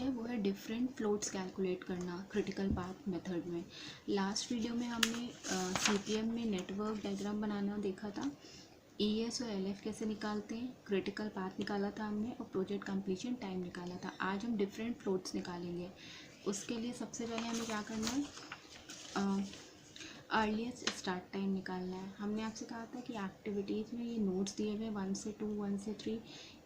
है वो है डिफरेंट फ्लोट्स कैलकुलेट करना क्रिटिकल पाथ मेथड में। लास्ट वीडियो में हमने CPM में नेटवर्क डायग्राम बनाना देखा था, ES और LF कैसे निकालते हैं, क्रिटिकल पाथ निकाला था हमने और प्रोजेक्ट कंप्लीशन टाइम निकाला था। आज हम डिफरेंट फ्लोट्स निकालेंगे। उसके लिए सबसे पहले हमें क्या करना है, अर्लीस्ट स्टार्ट टाइम निकालना है। हमने आपसे कहा था कि एक्टिविटीज़ में ये नोट्स दिए हुए 1 से 2 1 से 3,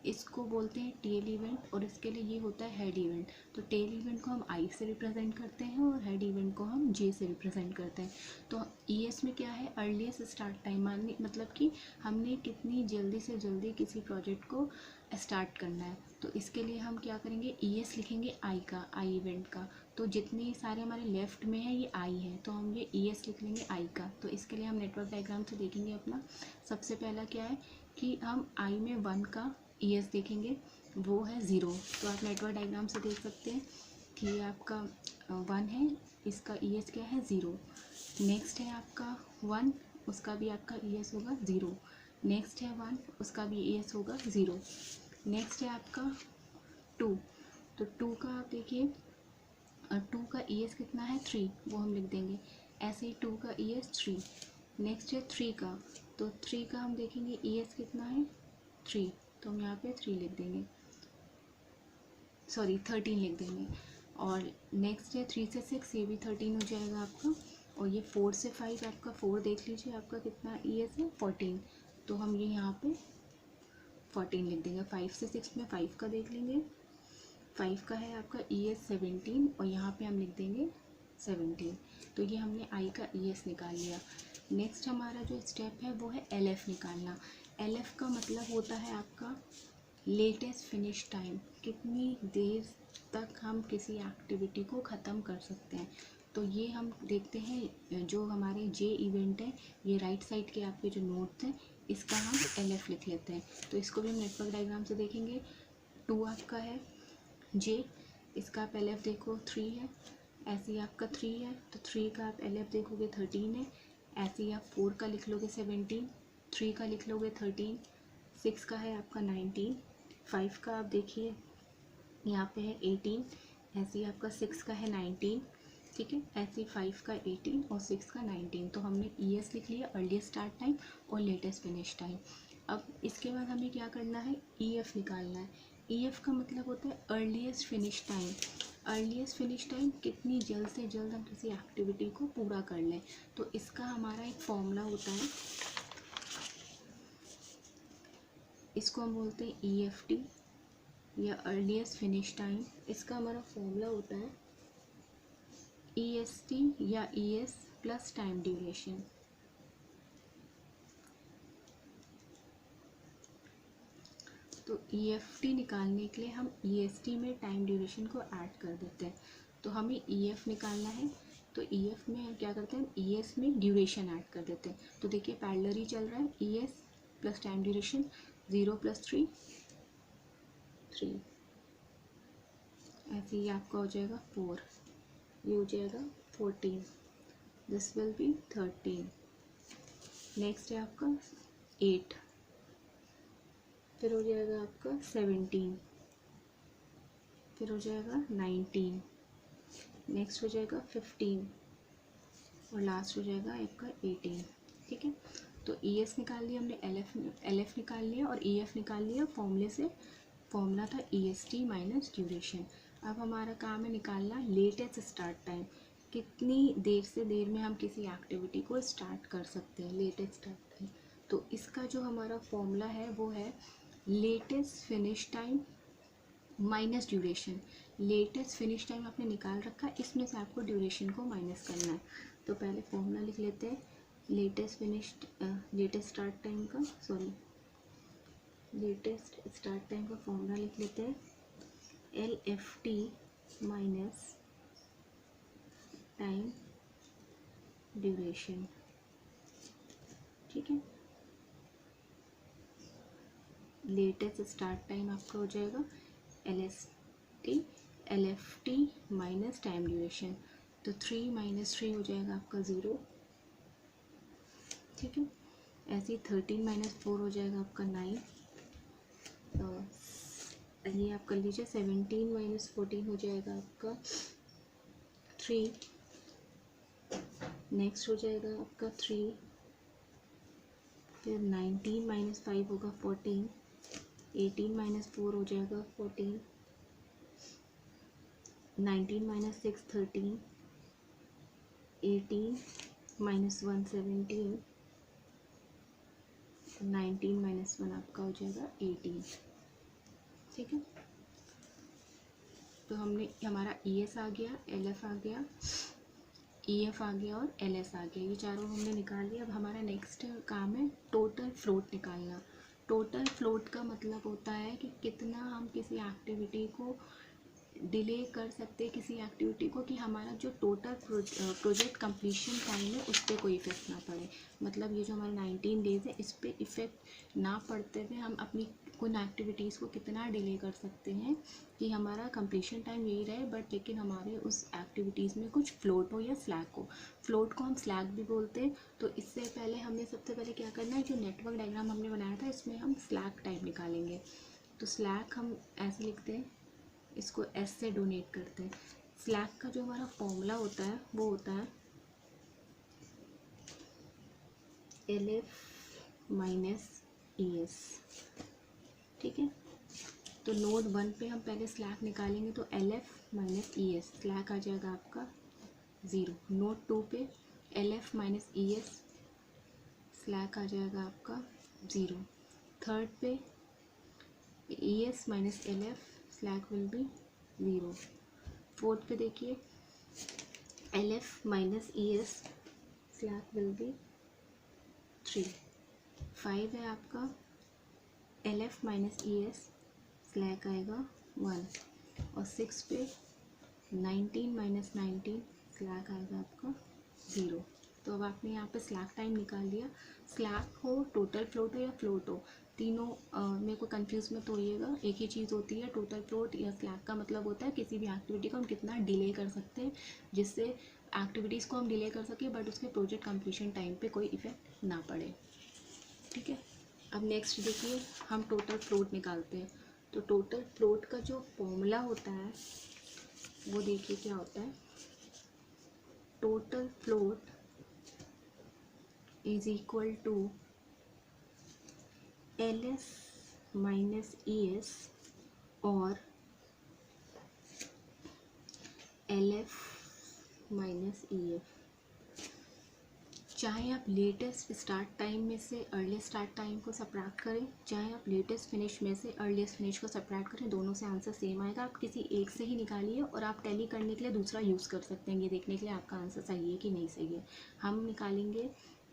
इसको बोलते हैं टेल इवेंट और इसके लिए ये होता है हेड इवेंट। तो टेल इवेंट को हम I से रिप्रेजेंट करते हैं और हेड इवेंट को हम J से रिप्रेजेंट करते हैं। तो ES में क्या है, अर्लीस्ट स्टार्ट टाइम, मानने मतलब कि हमने कितनी जल्दी से जल्दी किसी प्रोजेक्ट को स्टार्ट करना है। तो इसके लिए हम क्या करेंगे, ES लिखेंगे I इवेंट का। तो जितने सारे हमारे लेफ़्ट में है ये I है, तो हम ये ES लिख लेंगे I का। तो इसके लिए हम नेटवर्क डायग्राम से देखेंगे अपना। सबसे पहला क्या है कि हम I में 1 का ES देखेंगे, वो है 0। तो आप नेटवर्क डायग्राम से देख सकते हैं कि ये आपका 1 है, इसका ES क्या है 0। नेक्स्ट है आपका 1, उसका भी आपका ES होगा 0। नेक्स्ट है 1, उसका भी ES होगा 0। नेक्स्ट है आपका 2, तो 2 का आप देखिए 2 का ES कितना है 3, वो हम लिख देंगे। ऐसे ही 2 का ES 3। नेक्स्ट है 3 का, तो 3 का हम देखेंगे ES कितना है 3, तो हम यहाँ पे 3 लिख देंगे, सॉरी 13 लिख देंगे। और नेक्स्ट है 3 से 6, ये भी 13 हो जाएगा आपका। और ये 4 से 5, आपका 4 देख लीजिए आपका कितना ES है 14, तो हम ये यहाँ पे 14 लिख देंगे। 5 से 6 में 5 का देख लेंगे, 5 का है आपका ES 17 और यहाँ पे हम लिख देंगे 17। तो ये हमने I का ES निकाल लिया। नेक्स्ट हमारा जो स्टेप है वो है LF निकालना। LF का मतलब होता है आपका लेटेस्ट फिनिश टाइम, कितनी देर तक हम किसी एक्टिविटी को ख़त्म कर सकते हैं। तो ये हम देखते हैं, जो हमारे J इवेंट है, ये राइट साइड के आपके जो नोट्स हैं, इसका हम LF लिख लेते हैं। तो इसको भी हम नेटवर्क डायग्राम से देखेंगे। 2 आपका है J, इसका आप LF देखो 3 है, ऐसे ही आपका 3 है, तो 3 का आप LF देखोगे 13 है। ऐसे ही आप 4 का लिख लोगे 17, 3 का लिख लोगे 13, 6 का है आपका 19, 5 का आप देखिए यहाँ पे है 18, ऐसे ही आपका 6 का है 19, ठीक है। ऐसे ही 5 का 18 और 6 का 19। तो हमने ES लिख लिया, अर्लीस्ट स्टार्ट टाइम और लेटेस्ट फिनिश टाइम। अब इसके बाद हमें क्या करना है, EF निकालना है। EF का मतलब होता है earliest finish time. Earliest finish time, कितनी जल्द से जल्द हम किसी एक्टिविटी को पूरा कर लें। तो इसका हमारा एक फॉर्मूला होता है, इसको हम बोलते हैं EFT या अर्लीस्ट फिनिश टाइम। इसका हमारा फॉर्मूला होता है EST या ES प्लस टाइम ड्यूरेशन। तो EFT निकालने के लिए हम EST में टाइम ड्यूरेशन को ऐड कर देते हैं। तो हमें EF निकालना है, तो EF में हम क्या करते हैं, ES में ड्यूरेशन ऐड कर देते हैं। तो देखिए पैरेलल ही चल रहा है, ES प्लस टाइम ड्यूरेशन, 0 + 3 3, ऐसे ही आपका हो जाएगा 4, ये हो जाएगा 14, दिस विल बी 13। नेक्स्ट है आपका 8, फिर हो जाएगा आपका 17, फिर हो जाएगा 19, नेक्स्ट हो जाएगा 15 और लास्ट हो जाएगा आपका 18, ठीक है। तो ES निकाल लिया हमने, LF निकाल लिया और EF निकाल लिया फॉर्मूले से। फॉर्मूला था EST माइनस ड्यूरेशन। अब हमारा काम है निकालना लेटेस्ट स्टार्ट टाइम, कितनी देर से देर में हम किसी एक्टिविटी को स्टार्ट कर सकते हैं, लेटेस्ट स्टार्ट टाइम। तो इसका जो हमारा फॉर्मूला है वो है latest finish time minus duration. Latest finish time आपने निकाल रखा है, इसमें से आपको ड्यूरेशन को माइनस करना है। तो पहले फॉर्मूला लिख लेते हैं, लेटेस्ट स्टार्ट टाइम का फॉर्मूला लिख लेते हैं, LFT माइनस टाइम ड्यूरेशन, ठीक है। लेटेस्ट स्टार्ट टाइम आपका हो जाएगा LFT माइनस टाइम ड्यूरेशन। तो 3 - 3 हो जाएगा आपका 0, ठीक है। ऐसे ही 13 - 4 हो जाएगा आपका 9, ये आप कर लीजिए, 17 माइनस 14 हो जाएगा आपका 3, नेक्स्ट हो जाएगा आपका 3, फिर 19 माइनस 5 होगा 14, 18 माइनस 4 हो जाएगा 14, 19 माइनस 6 13, 18 माइनस 1 17, 19 माइनस 1 आपका हो जाएगा 18। ठीक है, तो हमने हमारा ES आ गया, LF आ गया, EF आ गया और LS आ गया, ये चारों हमने निकाल लिया। अब हमारा नेक्स्ट काम है टोटल फ्लोट निकालना। टोटल फ्लोट का मतलब होता है कि कितना हम किसी एक्टिविटी को डिले कर सकते हैं, किसी एक्टिविटी को, कि हमारा जो टोटल प्रोजेक्ट कंप्लीशन टाइम है उस पर कोई इफेक्ट ना पड़े। मतलब ये जो हमारे 19 डेज़ है इस पर इफ़ेक्ट ना पड़ते हुए हम अपनी उन एक्टिविटीज़ को कितना डिले कर सकते हैं कि हमारा कंप्लीशन टाइम यही रहे, बट लेकिन हमारे उस एक्टिविटीज़ में कुछ फ्लोट हो या स्लैक हो। फ्लोट को हम स्लैक भी बोलते हैं। तो इससे पहले हमें सबसे पहले क्या करना है, जो नेटवर्क डायग्राम हमने बनाया था इसमें हम स्लैक टाइम निकालेंगे। तो स्लैक हम ऐसे लिखते हैं, इसको S से डोनेट करते हैं। स्लैक का जो हमारा फॉर्मूला होता है वो होता है LF माइनस ES। ठीक है, तो नोड 1 पे हम पहले स्लैक निकालेंगे, तो LF माइनस ES, स्लैक आ जाएगा आपका 0। नोड 2 पे LF माइनस ES, स्लैक आ जाएगा आपका 0। थर्ड पे ES minus LF, slack will be 0। Fourth पे देखिए LF minus ES, slack will be 3। 5 है आपका LF माइनस ES, स्लैक आएगा 1। और 6 पे 19 माइनस 19, स्लैक आएगा आपका 0। तो अब आपने यहाँ पे स्लैक टाइम निकाल लिया। स्लैक हो, टोटल फ्लोट हो या फ्लोट हो, तीनों मेरे को कंफ्यूज मत होइएगा, एक ही चीज़ होती है। टोटल फ्लोट या स्लैक का मतलब होता है किसी भी एक्टिविटी को हम कितना डिले कर सकते हैं, जिससे एक्टिविटीज़ को हम डिले कर सकें बट उसके प्रोजेक्ट कंप्लीशन टाइम पे कोई इफेक्ट ना पड़े। ठीक है, अब नेक्स्ट देखिए हम टोटल फ्लोट निकालते हैं। तो टोटल फ्लोट का जो फॉर्मूला होता है वो देखिए क्या होता है, total float is equal to LS minus ES और LF माइनस EF। चाहे आप लेटेस्ट स्टार्ट टाइम में से अर्लीस्ट स्टार्ट टाइम को सब्ट्रैक्ट करें, चाहे आप लेटेस्ट फिनिश में से अर्लीस्ट फिनिश को सब्ट्रैक्ट करें, दोनों से आंसर सेम आएगा। आप किसी एक से ही निकालिए और आप टैली करने के लिए दूसरा यूज़ कर सकते हैं, ये देखने के लिए आपका आंसर सही है कि नहीं सही है। हम निकालेंगे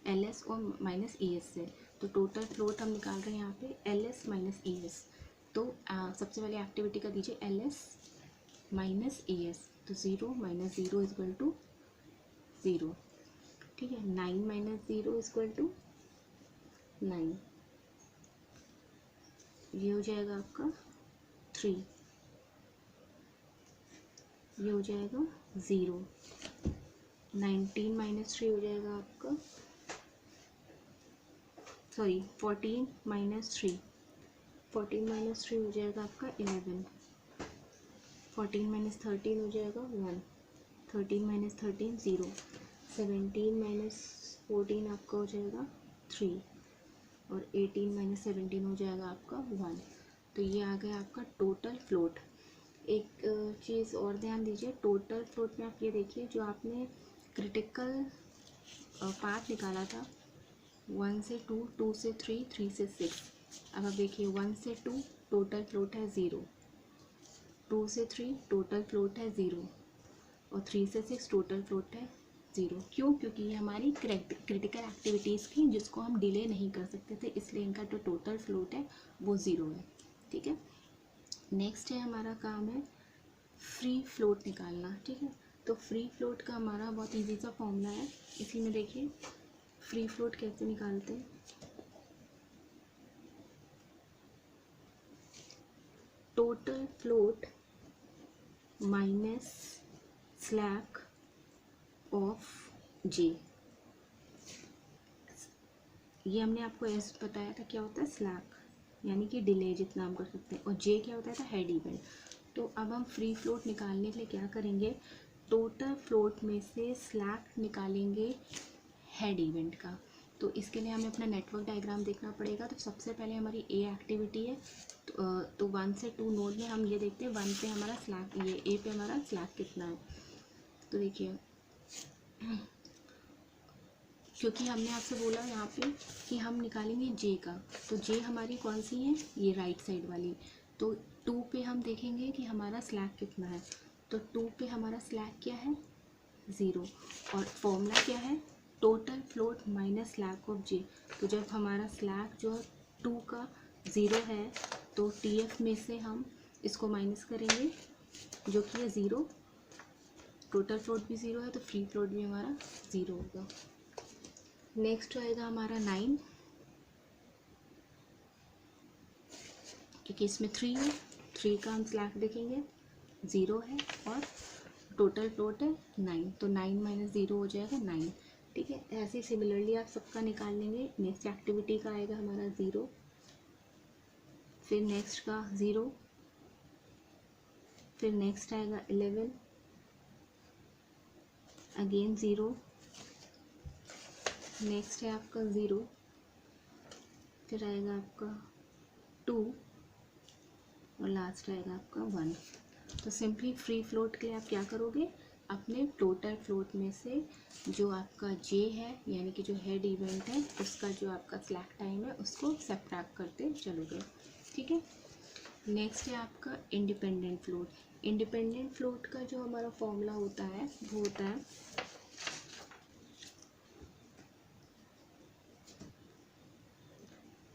LS और माइनस ES से। तो टोटल फ्लोट हम निकाल रहे हैं यहाँ पे LS माइनस ES। तो सबसे पहले एक्टिविटी का दीजिए LS माइनस ES, तो 0 माइनस 0 इज इक्वल टू 0। ठीक है, 9 माइनस 0 इक्वल टू 9, ये हो जाएगा आपका 3, ये हो जाएगा 0। 19 माइनस 3 हो जाएगा आपका, सॉरी 14 माइनस 3, 14 माइनस 3 हो जाएगा आपका 11। 14 माइनस 13 हो जाएगा 1, 13 माइनस 13 0। 17 माइनस 14 आपका हो जाएगा 3 और 18 माइनस 17 हो जाएगा आपका 1। तो ये आ गया आपका टोटल फ्लोट। एक चीज़ और ध्यान दीजिए, टोटल फ्लोट में आप ये देखिए जो आपने क्रिटिकल पार्ट निकाला था 1 से 2, 2 से 3, 3 से 6। अब आप देखिए 1 से 2 टोटल फ्लोट है 0, 2 से 3 टोटल फ्लोट है 0 और 3 से 6 टोटल फ्लोट है 0। क्यों? क्योंकि ये हमारी क्रिटिकल एक्टिविटीज़ की जिसको हम डिले नहीं कर सकते थे, इसलिए इनका जो टोटल फ्लोट है वो 0 है। ठीक है, नेक्स्ट है हमारा काम है फ्री फ्लोट निकालना। ठीक है, तो फ्री फ्लोट का हमारा बहुत इजी सा फॉर्मूला है, इसी में देखिए फ्री फ्लोट कैसे निकालते हैं। Total float minus slack of J, ये हमने आपको ऐसे बताया था क्या होता है स्लैक, यानी कि डिले जितना हम कर सकते हैं, और जे क्या होता था, हेड इवेंट। तो अब हम फ्री फ्लोट निकालने के लिए क्या करेंगे, टोटल फ्लोट में से स्लैक निकालेंगे हेड इवेंट का। तो इसके लिए हमें अपना नेटवर्क डायग्राम देखना पड़ेगा। तो सबसे पहले हमारी ए एक्टिविटी है, तो 1 से 2 नोड में हम ये देखते हैं 1 पे हमारा स्लैक, ये ए पे हमारा स्लैक कितना है। तो देखिए, क्योंकि हमने आपसे बोला यहाँ पे कि हम निकालेंगे जे का, तो जे हमारी कौन सी है, ये राइट साइड वाली। तो 2 पे हम देखेंगे कि हमारा स्लैक कितना है। तो 2 पे हमारा स्लैक क्या है, 0। और फॉर्मूला क्या है, total float minus slack of J. तो जब हमारा स्लैक जो है 2 का 0 है, तो टीएफ में से हम इसको माइनस करेंगे जो कि है 0। टोटल फ्लोट भी 0 है तो फ्री फ्लोट भी हमारा 0 होगा। नेक्स्ट आएगा हमारा 9, क्योंकि इसमें 3 है, 3 का हम स्लैक देखेंगे 0 है और टोटल फ्लोट है 9, तो 9 माइनस 0 हो जाएगा 9। ठीक है, ऐसे ही सिमिलरली आप सबका निकाल लेंगे। नेक्स्ट एक्टिविटी का आएगा हमारा 0, फिर नेक्स्ट का 0, फिर नेक्स्ट आएगा 11, अगेन 0, नेक्स्ट है आपका 0, फिर आएगा आपका 2 और लास्ट आएगा आपका 1। तो सिंपली फ्री फ्लोट के लिए आप क्या करोगे, अपने टोटल फ्लोट में से जो आपका जे है यानी कि जो हेड इवेंट है उसका जो आपका स्लैक टाइम है उसको सब्ट्रैक्ट करते चलोगे। ठीक है, नेक्स्ट है आपका इंडिपेंडेंट फ्लोट। इंडिपेंडेंट फ्लोट का जो हमारा फॉर्मूला होता है वो होता है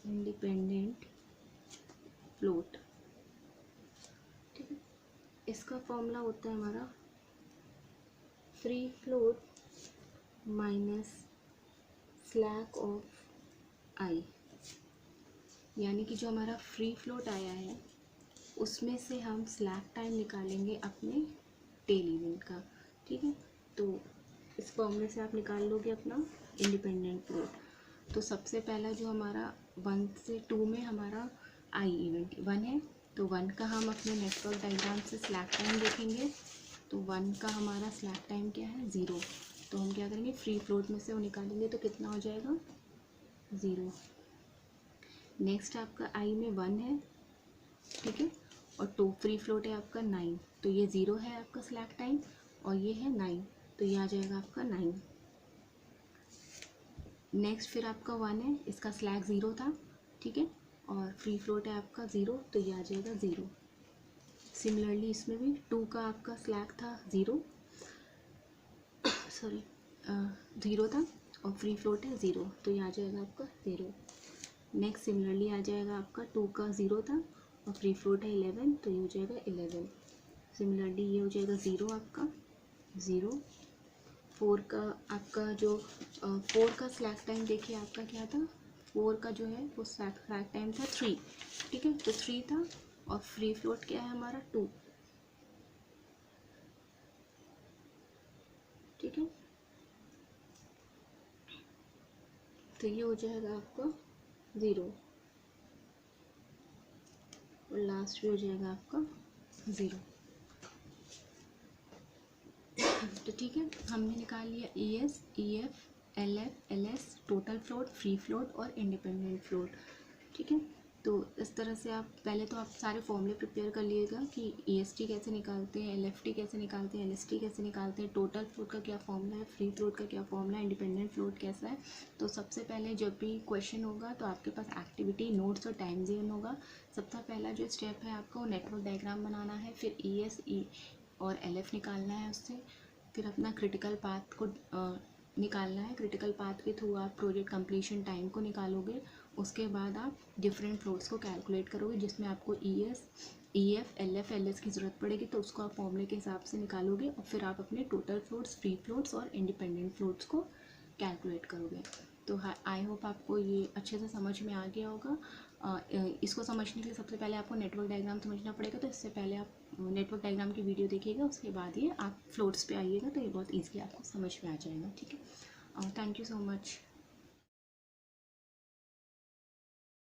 इंडिपेंडेंट फ्लोट। ठीक है, इसका फॉर्मूला होता है हमारा free float minus slack of I, यानी कि जो हमारा फ्री फ्लोट आया है उसमें से हम स्लैक टाइम निकालेंगे अपने टेल इवेंट का। ठीक है, तो इस फॉर्मूले से आप निकाल लोगे अपना इंडिपेंडेंट फ्लोट। तो सबसे पहला जो हमारा 1 से 2 में हमारा आई इवेंट 1 है, तो 1 का हम अपने नेटवर्क डायग्राम से स्लैक टाइम देखेंगे। तो 1 का हमारा स्लैक टाइम क्या है, 0। तो हम क्या करेंगे, फ्री फ्लोट में से वो निकालेंगे तो कितना हो जाएगा, 0। नेक्स्ट आपका आई में 1 है, ठीक है, और 2 फ्री फ्लोट है आपका 9, तो ये 0 है आपका स्लैक टाइम और ये है 9, तो ये आ जाएगा आपका 9। नेक्स्ट फिर आपका 1 है, इसका स्लैक 0 था, ठीक है, और फ्री फ्लोट है आपका 0, तो ये आ जाएगा 0। सिमिलरली इसमें भी 2 का आपका स्लैक था 0, सॉरी 0 था और फ्री फ्लोट है 0, तो ये आ जाएगा आपका 0। नेक्स्ट सिमिलरली आ जाएगा आपका 2 का 0 था और फ्री फ्लोट है 11, तो ये हो जाएगा 11। सिमिलरली ये हो जाएगा 0 आपका 0। 4 का आपका जो 4 का स्लैक टाइम देखिए आपका क्या था, 4 का जो है वो स्लैक टाइम था 3, ठीक है, तो 3 था और फ्री फ्लोट क्या है हमारा 2, ठीक है, तो ये हो जाएगा आपका 0 और लास्ट भी हो जाएगा आपका 0। तो ठीक है, हमने निकाल लिया ES, EF, LF, LS, total float, free float और इंडिपेंडेंट फ्लोट। ठीक है, तो इस तरह से आप पहले तो आप सारे फॉर्मूले प्रिपेयर कर लीजिएगा कि EST कैसे निकालते हैं, LFT कैसे निकालते हैं, LST कैसे निकालते हैं, टोटल फ्लोट का क्या फॉर्मूला है, फ्री फ्लोट का क्या फॉर्मूला है, इंडिपेंडेंट फ्लोट कैसा है। तो सबसे पहले जब भी क्वेश्चन होगा तो आपके पास एक्टिविटी नोट्स और टाइम जोन होगा। सबसे पहला जो स्टेप है आपका वो नेटवर्क डायग्राम बनाना है, फिर ES, E और LF निकालना है उससे, फिर अपना क्रिटिकल पाथ को निकालना है। क्रिटिकल पाथ के थ्रू आप प्रोजेक्ट कंप्लीशन टाइम को निकालोगे। उसके बाद आप डिफरेंट फ्लोट्स को कैलकुलेट करोगे जिसमें आपको ES, EF, LF, LS की ज़रूरत पड़ेगी, तो उसको आप फॉर्मूले के हिसाब से निकालोगे और फिर आप अपने टोटल फ्लोट्स, फ्री फ्लोट्स और इंडिपेंडेंट फ्लोट्स को कैलकुलेट करोगे। तो आई होप आपको ये अच्छे से समझ में आ गया होगा। इसको समझने के लिए सबसे पहले आपको नेटवर्क डायग्राम समझना पड़ेगा, तो इससे पहले आप नेटवर्क डायग्राम की वीडियो देखिएगा, उसके बाद ये आप फ्लोट्स पे आइएगा तो ये बहुत ईजिली आपको समझ में आ जाएगा। ठीक है, थैंक यू सो मच।